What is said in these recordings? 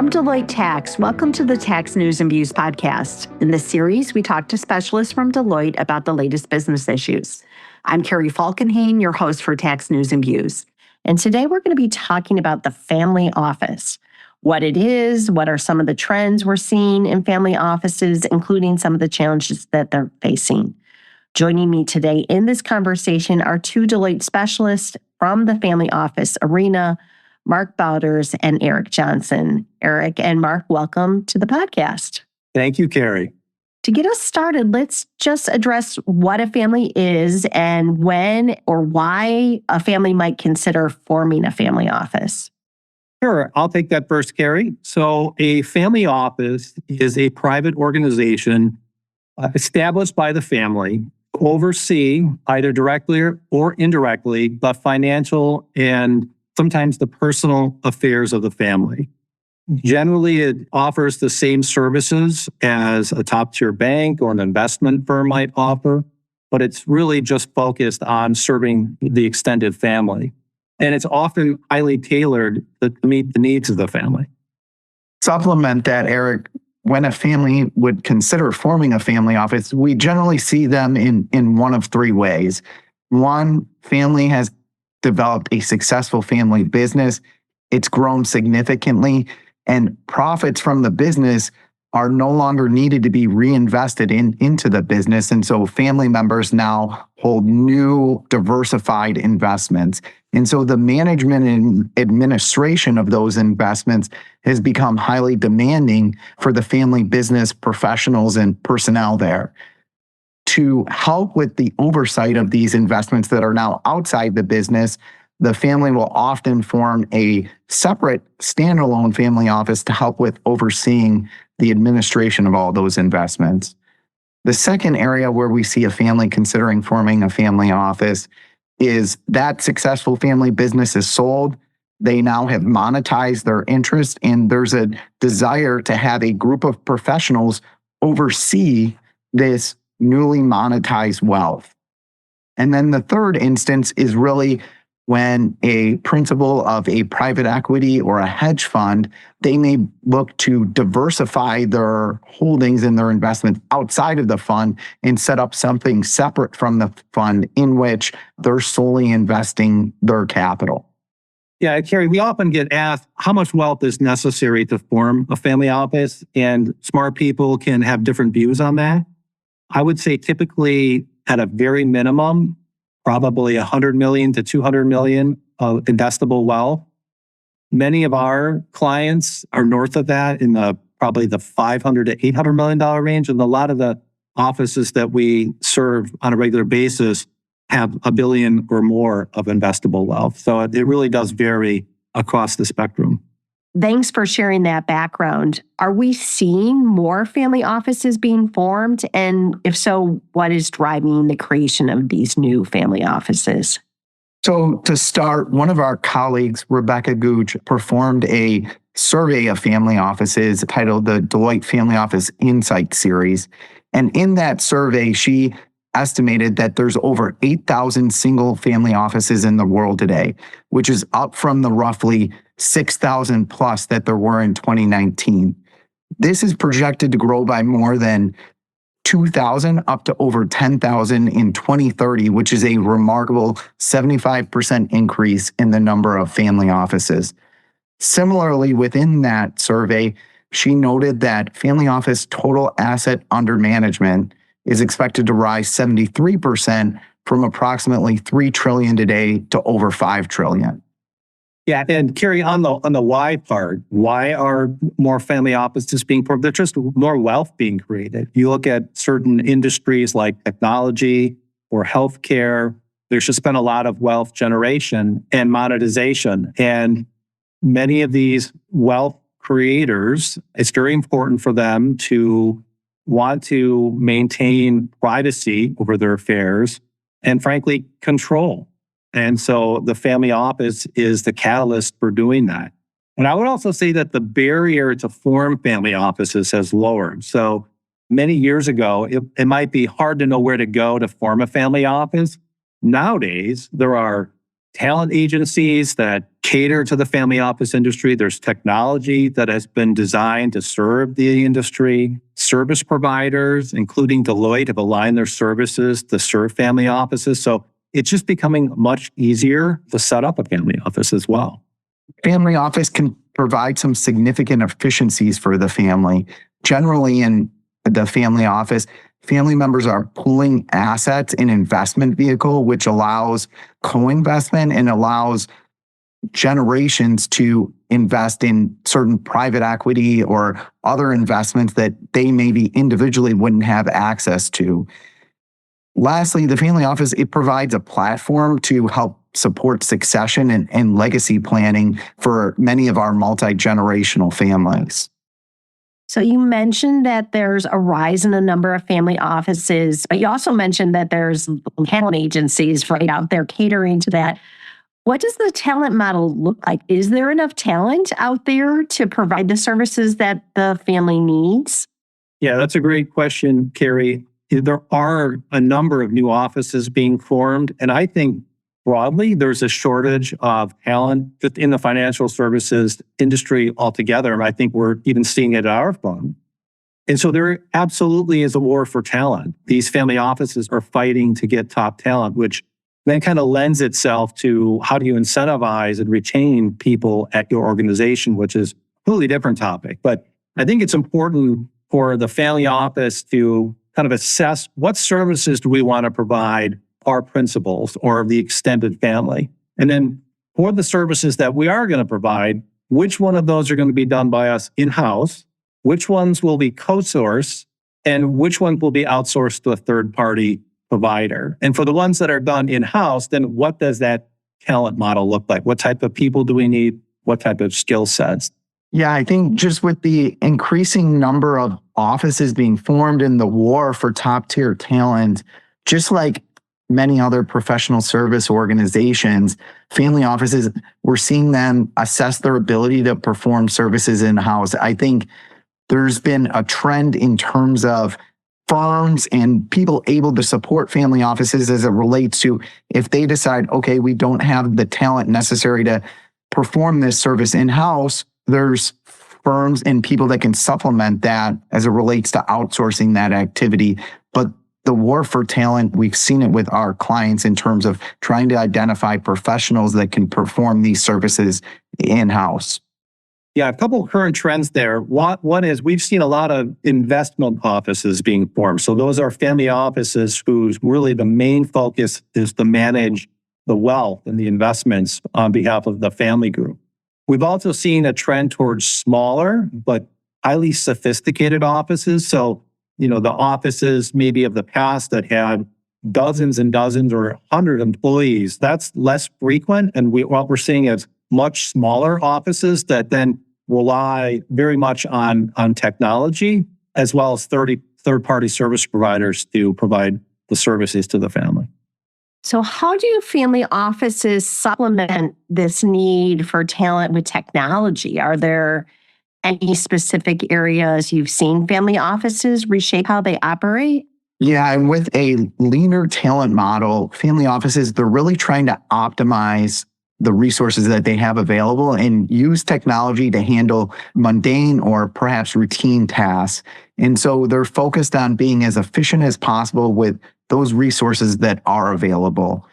From Deloitte Tax, welcome to the Tax News and Views podcast. In this series, we talk to specialists from Deloitte about the latest business issues. I'm Carrie Falkenhayn, your host for Tax News and Views. And today we're going to be talking about the family office, what it is, what are some of the trends we're seeing in family offices, including some of the challenges that they're facing. Joining me today in this conversation are two Deloitte specialists from the family office arena, Mark Bowders and Eric Johnson. Eric and Mark, welcome to the podcast. Thank you, Carrie. To get us started, let's just address what a family is and when or why a family might consider forming a family office. Sure, I'll take that first, Carrie. So a family office is a private organization established by the family to oversee, either directly or indirectly, the financial and sometimes the personal affairs of the family. Generally, it offers the same services as a top-tier bank or an investment firm might offer, but it's really just focused on serving the extended family. And it's often highly tailored to meet the needs of the family. Supplement that, Eric, when a family would consider forming a family office, we generally see them in one of three ways. One, family has developed a successful family business. It's grown significantly, and profits from the business are no longer needed to be reinvested into the business. And so family members now hold new diversified investments. And so the management and administration of those investments has become highly demanding for the family business professionals and personnel there. To help with the oversight of these investments that are now outside the business, the family will often form a separate standalone family office to help with overseeing the administration of all those investments. The second area where we see a family considering forming a family office is that successful family business is sold. They now have monetized their interest, and there's a desire to have a group of professionals oversee this newly monetized wealth. And then the third instance is really when a principal of a private equity or a hedge fund, they may look to diversify their holdings and their investments outside of the fund and set up something separate from the fund in which they're solely investing their capital. Yeah, Carrie, we often get asked how much wealth is necessary to form a family office, and smart people can have different views on that. I would say typically at a very minimum, probably 100 million to 200 million of investable wealth. Many of our clients are north of that in probably the $500 to $800 million range. And a lot of the offices that we serve on a regular basis have $1 billion or more of investable wealth. So it really does vary across the spectrum. Thanks for sharing that background. Are we seeing more family offices being formed? And if so, what is driving the creation of these new family offices? So to start, one of our colleagues, Rebecca Gooch, performed a survey of family offices titled the Deloitte Family Office Insight Series. And in that survey, she estimated that there's over 8,000 single family offices in the world today, which is up from the roughly 6,000 plus that there were in 2019. This is projected to grow by more than 2,000 up to over 10,000 in 2030, which is a remarkable 75% increase in the number of family offices. Similarly, within that survey, she noted that family office total asset under management is expected to rise 73% from approximately $3 trillion today to over $5 trillion. Yeah, and Carrie, on the why part, why are more family offices being formed? There's just more wealth being created. You look at certain industries like technology or healthcare, there's just been a lot of wealth generation and monetization. And many of these wealth creators, it's very important for them to want to maintain privacy over their affairs and, frankly, control. And so the family office is the catalyst for doing that. And I would also say that the barrier to form family offices has lowered. So many years ago, it might be hard to know where to go to form a family office. Nowadays, there are talent agencies that cater to the family office industry. There's technology that has been designed to serve the industry. Service providers, including Deloitte, have aligned their services to serve family offices. So it's just becoming much easier to set up a family office as well. Family office can provide some significant efficiencies for the family. Generally, in the family office, family members are pooling assets in investment vehicle, which allows co-investment and allows generations to invest in certain private equity or other investments that they maybe individually wouldn't have access to. Lastly, the family office, it provides a platform to help support succession and legacy planning for many of our multi-generational families. So you mentioned that there's a rise in the number of family offices, but you also mentioned that there's talent agencies right out there catering to that. What does the talent model look like? Is there enough talent out there to provide the services that the family needs? Yeah, that's a great question, Carrie. There are a number of new offices being formed, and I think broadly there's a shortage of talent in the financial services industry altogether. I think we're even seeing it at our firm. And so there absolutely is a war for talent. These family offices are fighting to get top talent, which then kind of lends itself to how do you incentivize and retain people at your organization, which is a completely different topic. But I think it's important for the family office to kind of assess what services do we want to provide our principals or the extended family. And then for the services that we are going to provide, which one of those are going to be done by us in-house, which ones will be co-sourced, and which ones will be outsourced to a third-party provider. And for the ones that are done in-house, then what does that talent model look like? What type of people do we need? What type of skill sets? Yeah, I think just with the increasing number of offices being formed in the war for top tier talent, just like many other professional service organizations, family offices, we're seeing them assess their ability to perform services in-house. I think there's been a trend in terms of firms and people able to support family offices as it relates to if they decide, okay, we don't have the talent necessary to perform this service in-house, there's firms and people that can supplement that as it relates to outsourcing that activity. But the war for talent, we've seen it with our clients in terms of trying to identify professionals that can perform these services in-house. Yeah, a couple of current trends there. One is we've seen a lot of investment offices being formed. So those are family offices whose really the main focus is to manage the wealth and the investments on behalf of the family group. We've also seen a trend towards smaller but highly sophisticated offices. So, the offices maybe of the past that had dozens and dozens or 100 employees, that's less frequent. And what we're seeing is much smaller offices that then rely very much on technology as well as third-party service providers to provide the services to the family. So how do family offices supplement this need for talent with technology? Are there any specific areas you've seen family offices reshape how they operate? Yeah, and with a leaner talent model, family offices, they're really trying to optimize the resources that they have available and use technology to handle mundane or perhaps routine tasks. And so they're focused on being as efficient as possible with those resources that are available.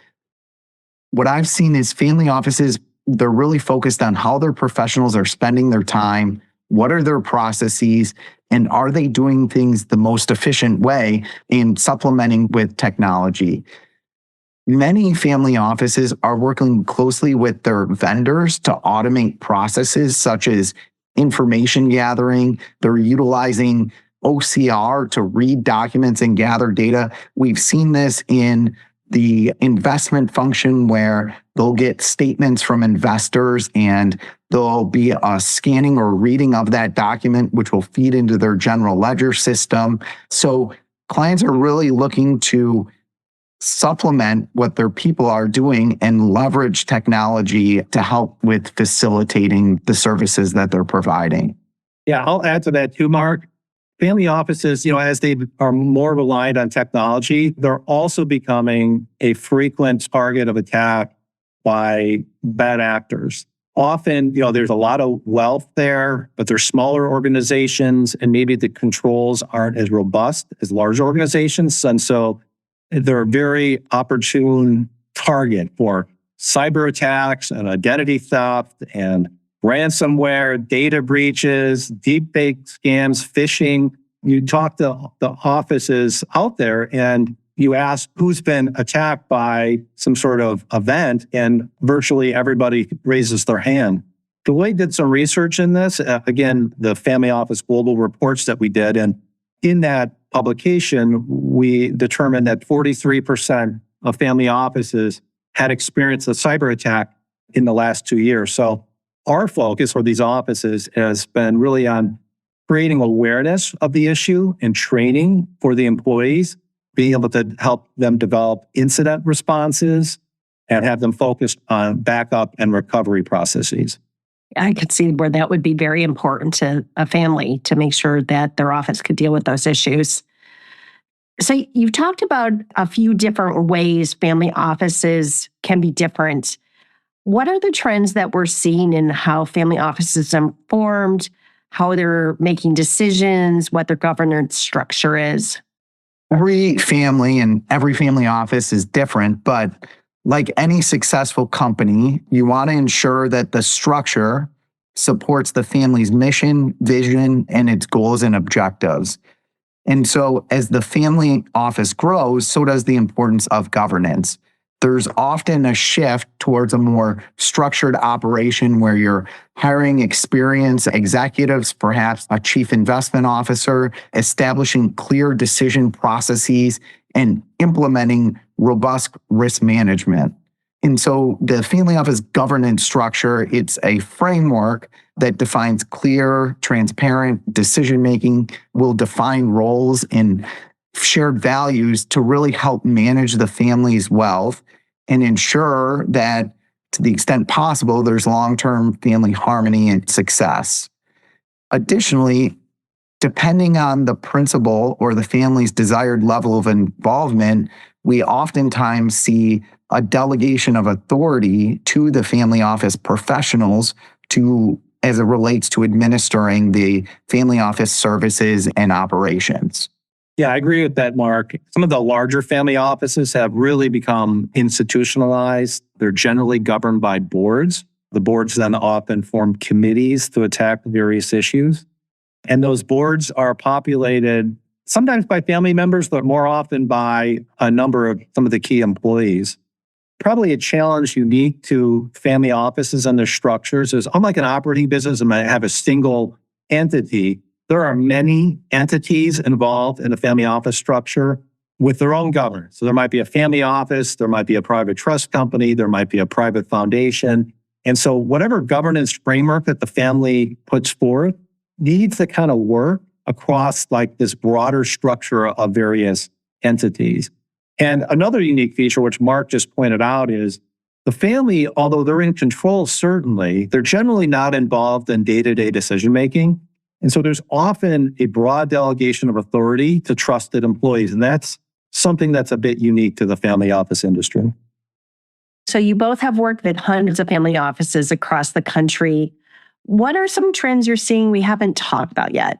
What I've seen is family offices, they're really focused on how their professionals are spending their time, what are their processes, and are they doing things the most efficient way in supplementing with technology. Many family offices are working closely with their vendors to automate processes such as information gathering. They're utilizing OCR to read documents and gather data. We've seen this in the investment function where they'll get statements from investors and there'll be a scanning or reading of that document, which will feed into their general ledger system. So clients are really looking to supplement what their people are doing and leverage technology to help with facilitating the services that they're providing. Yeah, I'll add to that too, Mark. Family offices, as they are more reliant on technology, they're also becoming a frequent target of attack by bad actors. often, there's a lot of wealth there, but they're smaller organizations and maybe the controls aren't as robust as large organizations. And so they're a very opportune target for cyber attacks and identity theft and ransomware, data breaches, deep fake scams, phishing. You talk to the offices out there and you ask who's been attacked by some sort of event, and virtually everybody raises their hand. Deloitte did some research in this. Again, the Family Office Global Reports that we did. And in that publication, we determined that 43% of family offices had experienced a cyber attack in the last 2 years. So our focus for these offices has been really on creating awareness of the issue and training for the employees, being able to help them develop incident responses and have them focused on backup and recovery processes. I could see where that would be very important to a family to make sure that their office could deal with those issues. So you've talked about a few different ways family offices can be different. What are the trends that we're seeing in how family offices are formed, how they're making decisions, what their governance structure is? Every family and every family office is different, but like any successful company, you want to ensure that the structure supports the family's mission, vision, and its goals and objectives. And so as the family office grows, so does the importance of governance. There's often a shift towards a more structured operation where you're hiring experienced executives, perhaps a chief investment officer, establishing clear decision processes, and implementing robust risk management. And so the family office governance structure, it's a framework that defines clear, transparent decision-making, will define roles and shared values to really help manage the family's wealth and ensure that, to the extent possible, there's long-term family harmony and success. Additionally, depending on the principal or the family's desired level of involvement, we oftentimes see a delegation of authority to the family office professionals as it relates to administering the family office services and operations. Yeah, I agree with that, Mark. Some of the larger family offices have really become institutionalized. They're generally governed by boards. The boards then often form committees to attack various issues. And those boards are populated sometimes by family members, but more often by a number of some of the key employees. Probably a challenge unique to family offices and their structures is, unlike an operating business that might have a single entity, there are many entities involved in a family office structure with their own governance. So there might be a family office, there might be a private trust company, there might be a private foundation. And so whatever governance framework that the family puts forth needs to kind of work across like this broader structure of various entities. And another unique feature, which Mark just pointed out, is the family, although they're in control, certainly, they're generally not involved in day-to-day decision-making. And so there's often a broad delegation of authority to trusted employees. And that's something that's a bit unique to the family office industry. So you both have worked with hundreds of family offices across the country. What are some trends you're seeing we haven't talked about yet?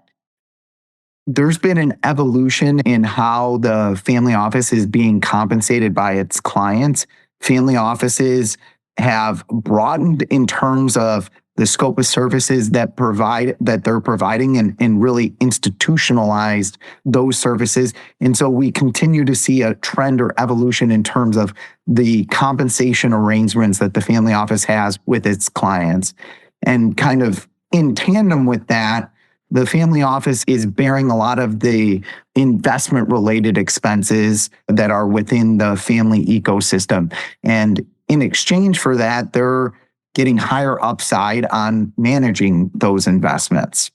There's been an evolution in how the family office is being compensated by its clients. Family offices have broadened in terms of the scope of services that they're providing and really institutionalized those services. And so we continue to see a trend or evolution in terms of the compensation arrangements that the family office has with its clients. And kind of in tandem with that, the family office is bearing a lot of the investment-related expenses that are within the family ecosystem. And in exchange for that, they're getting higher upside on managing those investments.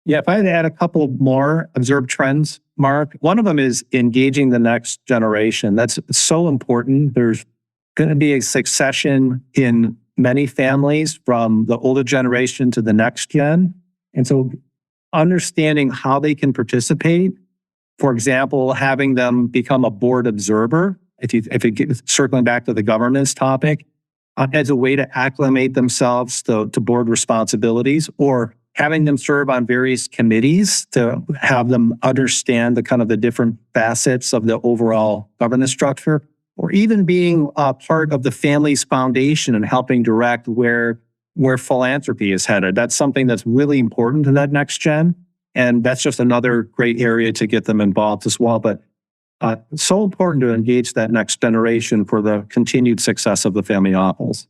Yeah, if I had to add a couple more observed trends, Mark, one of them is engaging the next generation. That's so important. There's going to be a succession in many families from the older generation to the next gen. And so understanding how they can participate, for example, having them become a board observer, if you circling back to the governance topic, as a way to acclimate themselves to board responsibilities, or having them serve on various committees to have them understand the kind of the different facets of the overall governance structure, or even being a part of the family's foundation and helping direct where philanthropy is headed. That's something that's really important to that next gen. And that's just another great area to get them involved as well. But so important to engage that next generation for the continued success of the family office.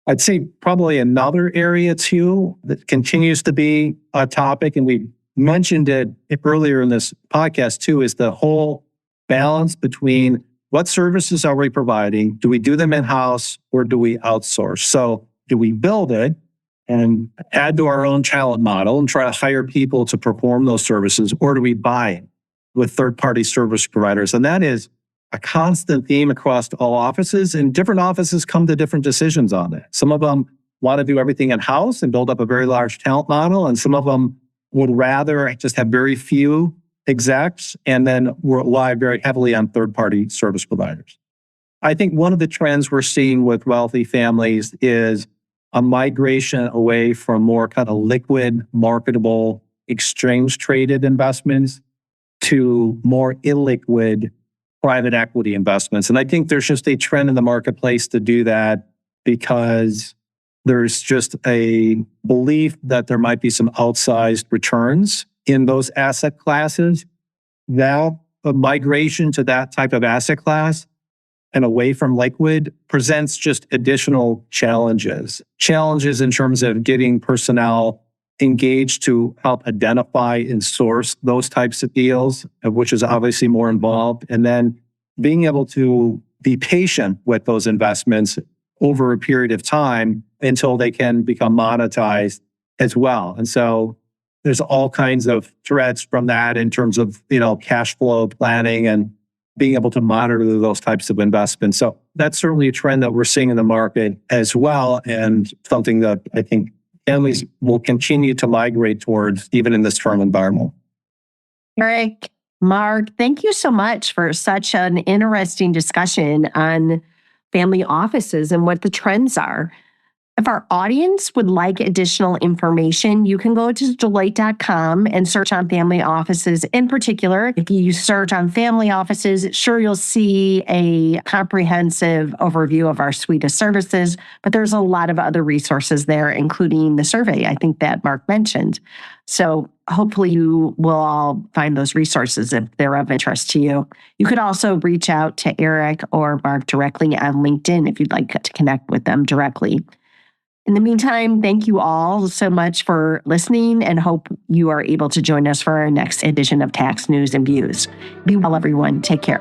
I'd say probably another area too that continues to be a topic, and we mentioned it earlier in this podcast too, is the whole balance between what services are we providing? Do we do them in-house or do we outsource? So do we build it and add to our own talent model and try to hire people to perform those services, or do we buy it with third-party service providers? And that is a constant theme across all offices, and different offices come to different decisions on it. Some of them want to do everything in-house and build up a very large talent model, and some of them would rather just have very few execs and then rely very heavily on third-party service providers. I think one of the trends we're seeing with wealthy families is a migration away from more kind of liquid, marketable, exchange-traded investments to more illiquid private equity investments. And I think there's just a trend in the marketplace to do that because there's just a belief that there might be some outsized returns in those asset classes. Now, a migration to that type of asset class and away from liquid presents just additional challenges. Challenges in terms of getting personnel engaged to help identify and source those types of deals, which is obviously more involved. And then being able to be patient with those investments over a period of time until they can become monetized as well. And so there's all kinds of threats from that in terms of, cash flow planning and being able to monitor those types of investments. So that's certainly a trend that we're seeing in the market as well, and something that I think families will continue to migrate towards even in this current environment. Eric, Mark, thank you so much for such an interesting discussion on family offices and what the trends are. If our audience would like additional information, you can go to Deloitte.com and search on family offices. In particular, if you search on family offices, sure, you'll see a comprehensive overview of our suite of services, but there's a lot of other resources there, including the survey, I think that Mark mentioned. So hopefully you will all find those resources if they're of interest to you. You could also reach out to Eric or Mark directly on LinkedIn if you'd like to connect with them directly. In the meantime, thank you all so much for listening, and hope you are able to join us for our next edition of Tax News and Views. Be well, everyone. Take care.